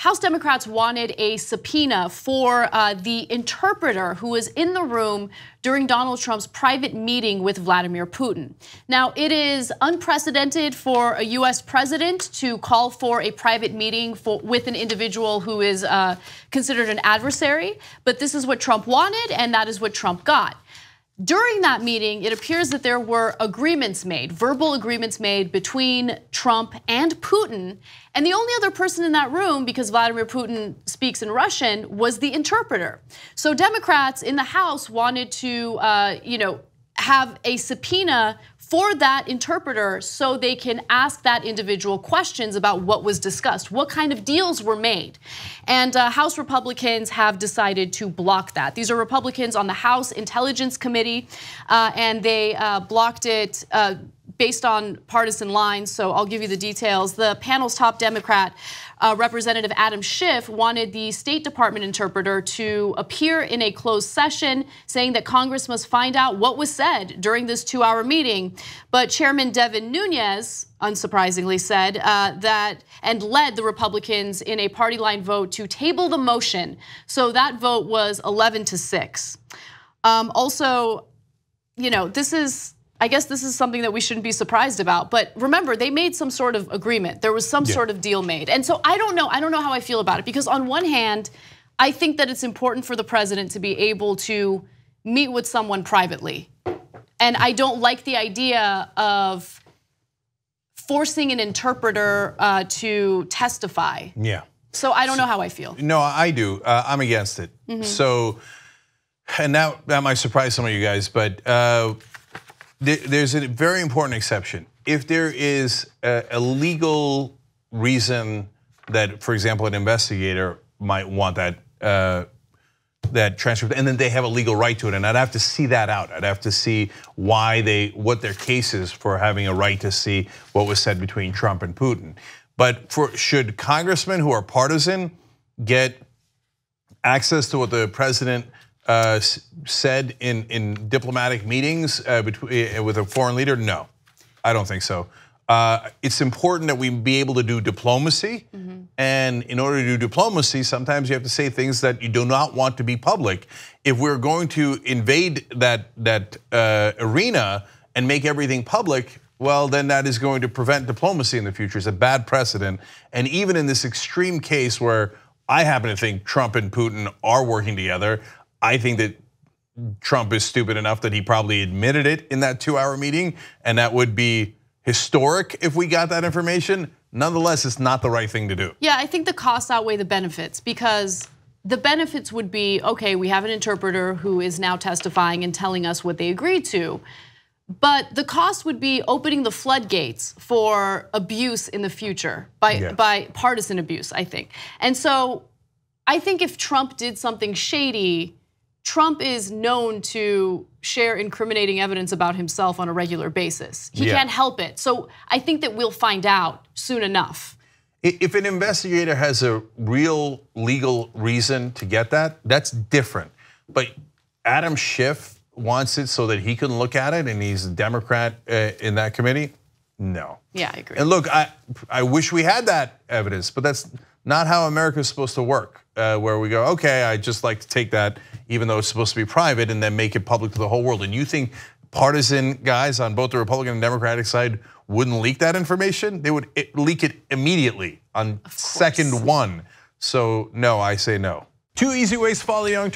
House Democrats wanted a subpoena for the interpreter who was in the room during Donald Trump's private meeting with Vladimir Putin. Now, it is unprecedented for a US president to call for a private meeting with an individual who is considered an adversary, but this is what Trump wanted and that is what Trump got. During that meeting, it appears that there were agreements made, verbal agreements made between Trump and Putin. And the only other person in that room, because Vladimir Putin speaks in Russian, was the interpreter. So Democrats in the House wanted to, have a subpoena for that interpreter so they can ask that individual questions about what was discussed, what kind of deals were made. And House Republicans have decided to block that. These are Republicans on the House Intelligence Committee, and they blocked it based on partisan lines, so I'll give you the details. The panel's top Democrat, Representative Adam Schiff, wanted the State Department interpreter to appear in a closed session, saying that Congress must find out what was said during this 2-hour meeting. But Chairman Devin Nunes, unsurprisingly, said that and led the Republicans in a party line vote to table the motion. So that vote was 11-6. Also, I guess this is something that we shouldn't be surprised about. But remember, they made some sort of agreement. There was some sort of deal made. And so I don't know how I feel about it, because on one hand, I think that it's important for the president to be able to meet with someone privately. And I don't like the idea of forcing an interpreter to testify. Yeah. So I don't know how I feel. No, I do. I'm against it. So, and that might surprise some of you guys, but there's a very important exception. If there is a legal reason that, for example, an investigator might want that transcript, and then they have a legal right to it, and I'd have to see that out. I'd have to see what their case is for having a right to see what was said between Trump and Putin. But should congressmen who are partisan get access to what the president said in diplomatic meetings with a foreign leader? No, I don't think so. It's important that we be able to do diplomacy, and in order to do diplomacy, sometimes you have to say things that you do not want to be public. If we're going to invade that arena and make everything public, well, then that is going to prevent diplomacy in the future. It's a bad precedent, and even in this extreme case where I happen to think Trump and Putin are working together, I think that Trump is stupid enough that he probably admitted it in that 2-hour meeting, and that would be historic if we got that information. Nonetheless, it's not the right thing to do. Yeah, I think the costs outweigh the benefits, because the benefits would be, okay, we have an interpreter who is now testifying and telling us what they agreed to. But the cost would be opening the floodgates for abuse in the future by partisan abuse, I think. And so I think if Trump did something shady, Trump is known to share incriminating evidence about himself on a regular basis. He can't help it. So I think that we'll find out soon enough. If an investigator has a real legal reason to get that, that's different. But Adam Schiff wants it so that he can look at it, and he's a Democrat in that committee? No. Yeah, I agree. And look, I wish we had that evidence, but that's not how America is supposed to work, where we go, okay, I'd just like to take that, even though it's supposed to be private, and then make it public to the whole world. And you think partisan guys on both the Republican and Democratic side wouldn't leak that information? They would leak it immediately on second one. So no, I say no. 2 easy ways to follow the Young Turks.